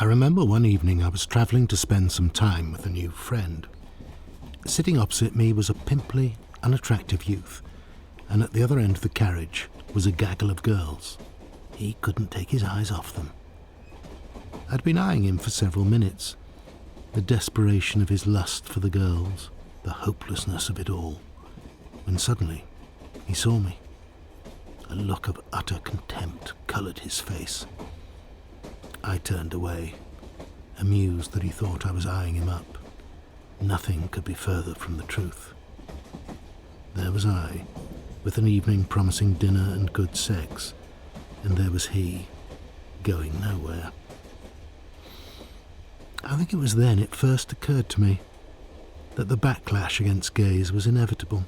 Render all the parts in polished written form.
I remember one evening I was travelling to spend some time with a new friend. Sitting opposite me was a pimply, unattractive youth, and at the other end of the carriage was a gaggle of girls. He couldn't take his eyes off them. I'd been eyeing him for several minutes, the desperation of his lust for the girls, the hopelessness of it all, when suddenly he saw me. A look of utter contempt coloured his face. I turned away, amused that he thought I was eyeing him up. Nothing could be further from the truth. There was I, with an evening promising dinner and good sex, and there was he, going nowhere. I think it was then it first occurred to me that the backlash against gays was inevitable.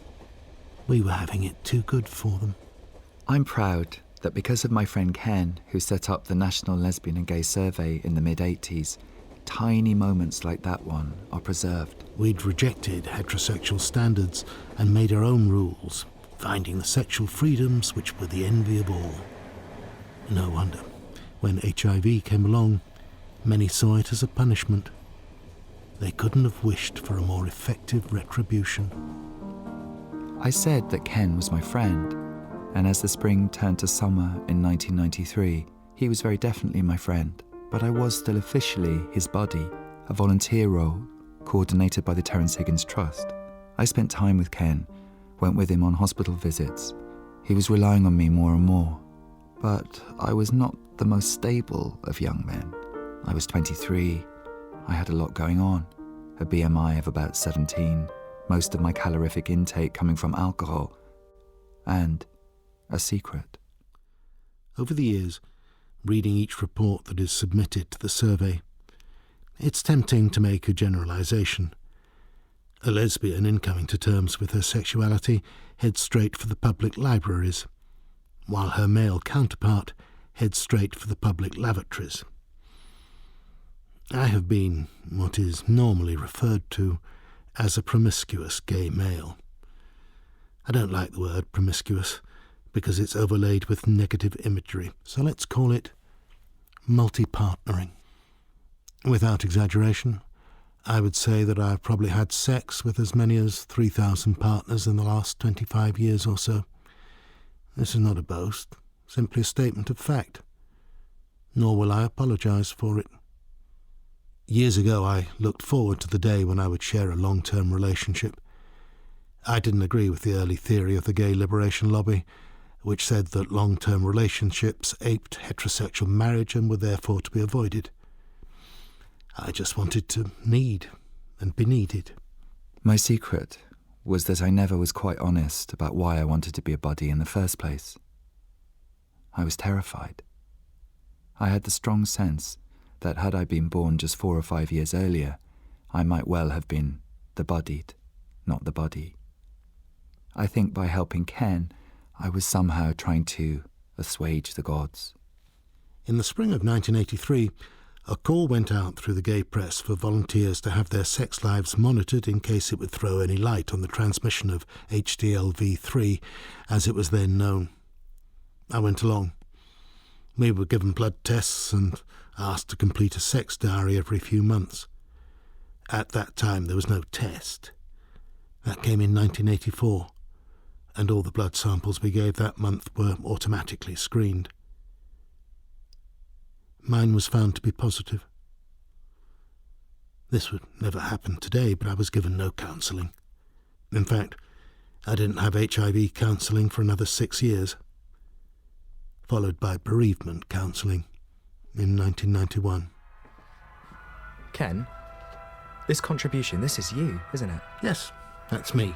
We were having it too good for them. I'm proud that because of my friend Ken, who set up the National Lesbian and Gay Survey in the mid-80s, tiny moments like that one are preserved. We'd rejected heterosexual standards and made our own rules, finding the sexual freedoms which were the envy of all. No wonder, when HIV came along, many saw it as a punishment. They couldn't have wished for a more effective retribution. I said that Ken was my friend, and as the spring turned to summer in 1993, he was very definitely my friend, but I was still officially his buddy, a volunteer role coordinated by the Terence Higgins Trust. I spent time with Ken, went with him on hospital visits. He was relying on me more and more, but I was not the most stable of young men. I was 23, I had a lot going on, a BMI of about 17, most of my calorific intake coming from alcohol, and a secret. Over the years, reading each report that is submitted to the survey, it's tempting to make a generalisation. A lesbian, in coming to terms with her sexuality, heads straight for the public libraries, while her male counterpart heads straight for the public lavatories. I have been what is normally referred to as a promiscuous gay male. I don't like the word promiscuous because it's overlaid with negative imagery, so let's call it multi-partnering. Without exaggeration, I would say that I've probably had sex with as many as 3,000 partners in the last 25 years or so. This is not a boast, simply a statement of fact. Nor will I apologise for it. Years ago, I looked forward to the day when I would share a long-term relationship. I didn't agree with the early theory of the gay liberation lobby, which said that long-term relationships aped heterosexual marriage and were therefore to be avoided. I just wanted to need and be needed. My secret was that I never was quite honest about why I wanted to be a buddy in the first place. I was terrified. I had the strong sense that had I been born just 4 or 5 years earlier, I might well have been the buddied, not the buddy. I think by helping Ken, I was somehow trying to assuage the gods. In the spring of 1983, a call went out through the gay press for volunteers to have their sex lives monitored in case it would throw any light on the transmission of HDLV3, as it was then known. I went along. We were given blood tests and asked to complete a sex diary every few months. At that time, there was no test. That came in 1984, and all the blood samples we gave that month were automatically screened. Mine was found to be positive. This would never happen today, but I was given no counselling. In fact, I didn't have HIV counselling for another 6 years, followed by bereavement counselling in 1991. Ken, this contribution, this is you, isn't it? Yes, that's me.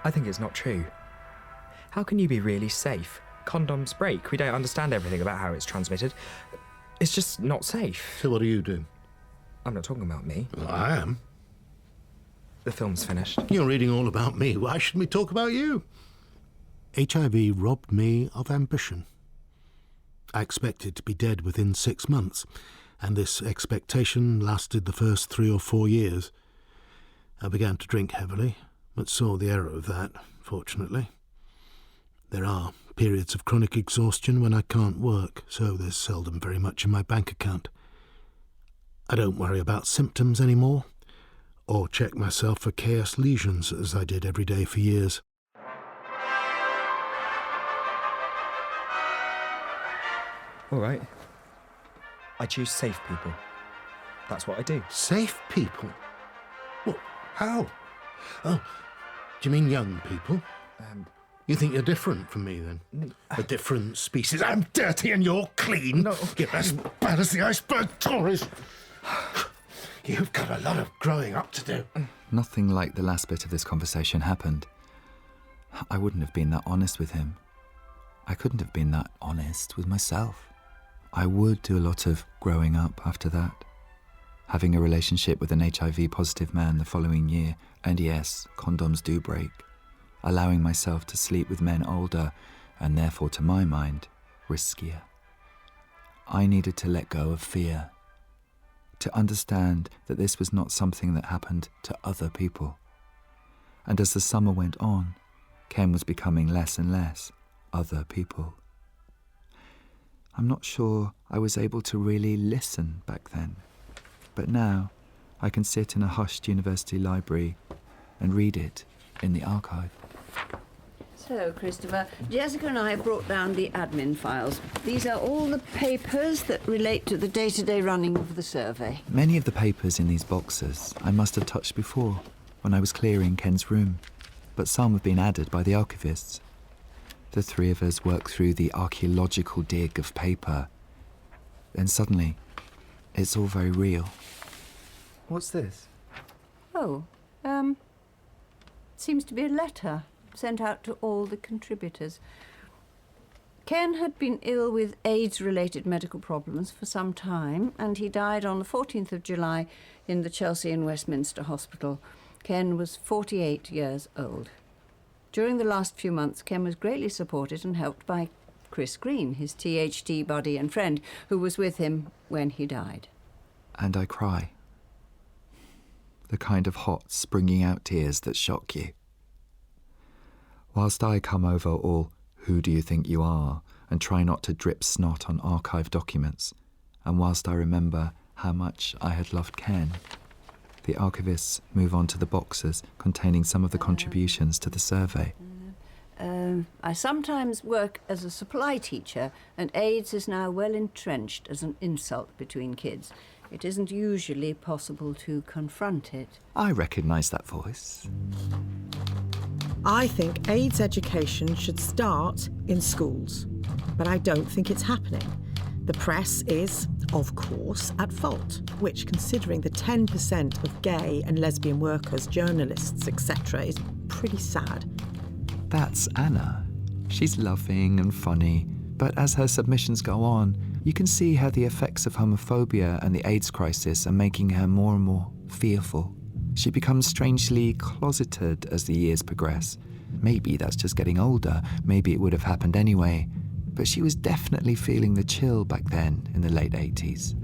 I think it's not true. How can you be really safe? Condoms break. We don't understand everything about how it's transmitted. It's just not safe. So what do you do? I'm not talking about me. Well, I am. The film's finished. You're reading all about me. Why shouldn't we talk about you? HIV robbed me of ambition. I expected to be dead within 6 months, and this expectation lasted the first 3 or 4 years. I began to drink heavily, but saw the error of that, fortunately. There are periods of chronic exhaustion when I can't work, so there's seldom very much in my bank account. I don't worry about symptoms anymore, or check myself for chaos lesions as I did every day for years. All right. I choose safe people. That's what I do. Safe people? What? How? Oh, do you mean young people? You think you're different from me, then? A different species. I'm dirty and you're clean. No. You're as bad as the iceberg Tories. You've got a lot of growing up to do. Nothing like the last bit of this conversation happened. I wouldn't have been that honest with him. I couldn't have been that honest with myself. I would do a lot of growing up after that. Having a relationship with an HIV-positive man the following year, and yes, condoms do break. Allowing myself to sleep with men older, and therefore, to my mind, riskier. I needed to let go of fear. To understand that this was not something that happened to other people. And as the summer went on, Ken was becoming less and less other people. I'm not sure I was able to really listen back then. But now, I can sit in a hushed university library and read it in the archive. So, Christopher, Jessica and I have brought down the admin files. These are all the papers that relate to the day-to-day running of the survey. Many of the papers in these boxes I must have touched before when I was clearing Ken's room, but some have been added by the archivists. The three of us work through the archaeological dig of paper. Then suddenly, it's all very real. What's this? Oh, seems to be a letter sent out to all the contributors. Ken had been ill with AIDS-related medical problems for some time, and he died on the 14th of July in the Chelsea and Westminster Hospital. Ken was 48 years old. During the last few months, Ken was greatly supported and helped by Chris Green, his THT buddy and friend, who was with him when he died. And I cry. The kind of hot, springing out tears that shock you. Whilst I come over all, "Who do you think you are?" and try not to drip snot on archive documents, and whilst I remember how much I had loved Ken, the archivists move on to the boxes containing some of the contributions to the survey. I sometimes work as a supply teacher, and AIDS is now well entrenched as an insult between kids. It isn't usually possible to confront it. I recognise that voice. I think AIDS education should start in schools, but I don't think it's happening. The press is, of course, at fault, which, considering the 10% of gay and lesbian workers, journalists, etc., is pretty sad. That's Anna. She's loving and funny, but as her submissions go on, you can see how the effects of homophobia and the AIDS crisis are making her more and more fearful. She becomes strangely closeted as the years progress. Maybe that's just getting older, maybe it would have happened anyway, but she was definitely feeling the chill back then in the late 80s.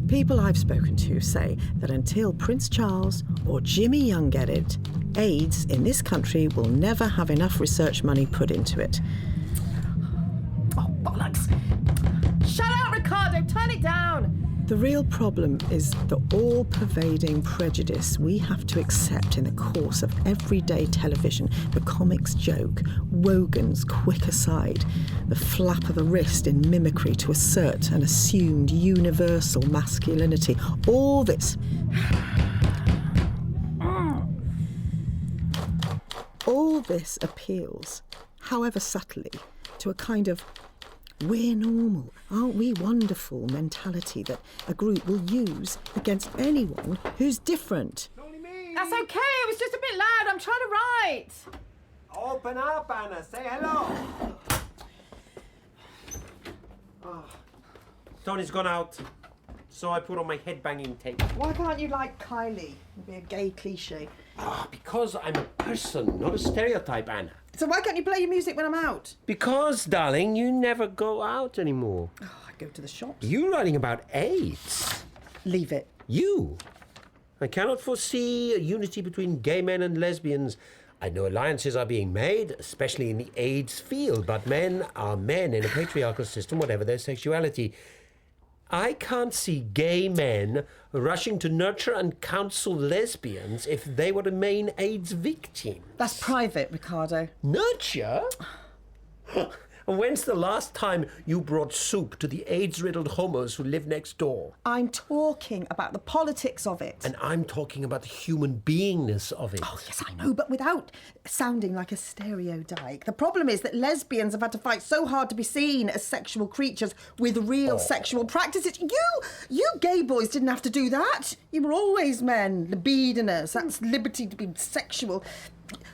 People I've spoken to say that until Prince Charles or Jimmy Young get it, AIDS in this country will never have enough research money put into it. Oh, bollocks! Shut up, Ricardo! Turn it down! The real problem is the all-pervading prejudice we have to accept in the course of everyday television. The comic's joke, Wogan's quick aside, the flap of a wrist in mimicry to assert an assumed universal masculinity. All this appeals, however subtly, to a kind of "we're normal, aren't we wonderful" mentality that a group will use against anyone who's different. That's okay, it was just a bit loud. I'm trying to write. Open up, Anna. Say hello. Tony's gone out, so I put on my headbanging tape. Why can't you like Kylie? It'd be a gay cliche. Because I'm a person, not a stereotype, Anna. So why can't you play your music when I'm out? Because, darling, you never go out anymore. I go to the shops. You writing about AIDS? Leave it. You? I cannot foresee a unity between gay men and lesbians. I know alliances are being made, especially in the AIDS field, but men are men in a patriarchal system, whatever their sexuality. I can't see gay men rushing to nurture and counsel lesbians if they were to remain AIDS victims. That's private, Ricardo. Nurture? And when's the last time you brought soup to the AIDS-riddled homos who live next door? I'm talking about the politics of it. And I'm talking about the human beingness of it. Oh, yes, I know, but without sounding like a stereotype. The problem is that lesbians have had to fight so hard to be seen as sexual creatures with real sexual practices. You gay boys didn't have to do that. You were always men, libidinous. That's liberty to be sexual.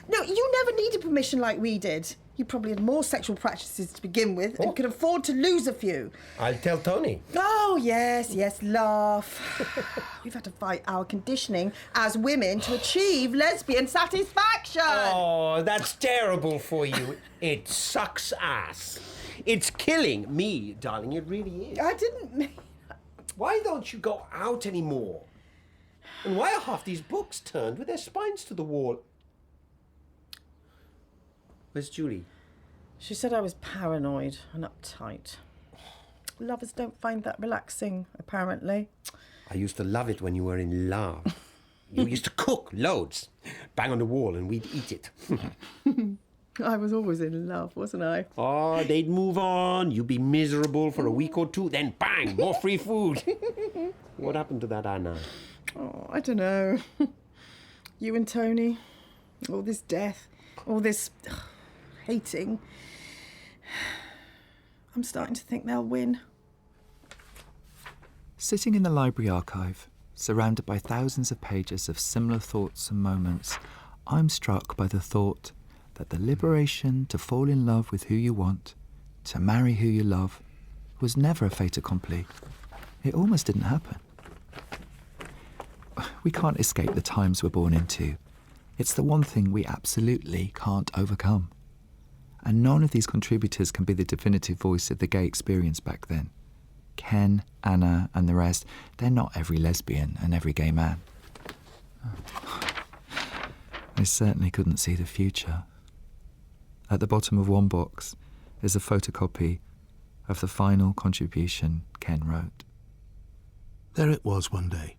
No, you never needed permission like we did. You probably had more sexual practices to begin with and could afford to lose a few. I'll tell Tony. Oh, yes, laugh. We've had to fight our conditioning as women to achieve lesbian satisfaction. Oh, that's terrible for you. It sucks ass. It's killing me, darling. It really is. I didn't mean... Why don't you go out anymore? And why are half these books turned with their spines to the wall? Where's Julie? She said I was paranoid and uptight. Lovers don't find that relaxing, apparently. I used to love it when you were in love. You used to cook loads, bang on the wall, and we'd eat it. I was always in love, wasn't I? Oh, they'd move on. You'd be miserable for a week or two, then bang, more free food. What happened to that Anna? Oh, I don't know. You and Tony, all this death, all this hating. I'm starting to think they'll win. Sitting in the library archive, surrounded by thousands of pages of similar thoughts and moments, I'm struck by the thought that the liberation to fall in love with who you want, to marry who you love, was never a fait accompli. It almost didn't happen. We can't escape the times we're born into. It's the one thing we absolutely can't overcome. And none of these contributors can be the definitive voice of the gay experience back then. Ken, Anna, and the rest, they're not every lesbian and every gay man. I certainly couldn't see the future. At the bottom of one box is a photocopy of the final contribution Ken wrote. There it was one day.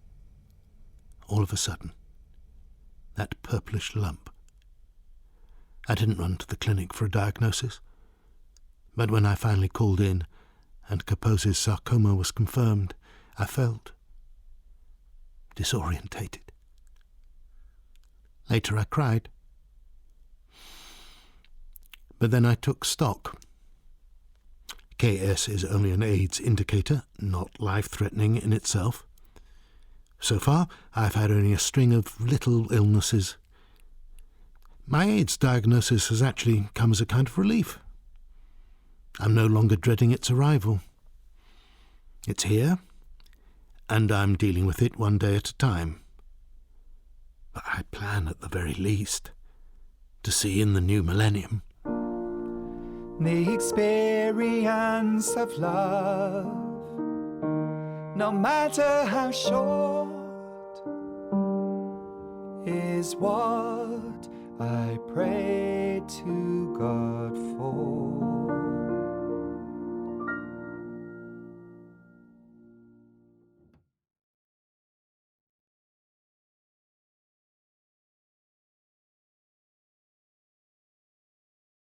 All of a sudden. That purplish lump. I didn't run to the clinic for a diagnosis, but when I finally called in and Kaposi's sarcoma was confirmed, I felt disorientated. Later I cried. But then I took stock. KS is only an AIDS indicator, not life-threatening in itself. So far, I've had only a string of little illnesses. My AIDS diagnosis has actually come as a kind of relief. I'm no longer dreading its arrival. It's here, and I'm dealing with it one day at a time. But I plan, at the very least, to see in the new millennium The experience of love, no matter how short, is what I pray to God for.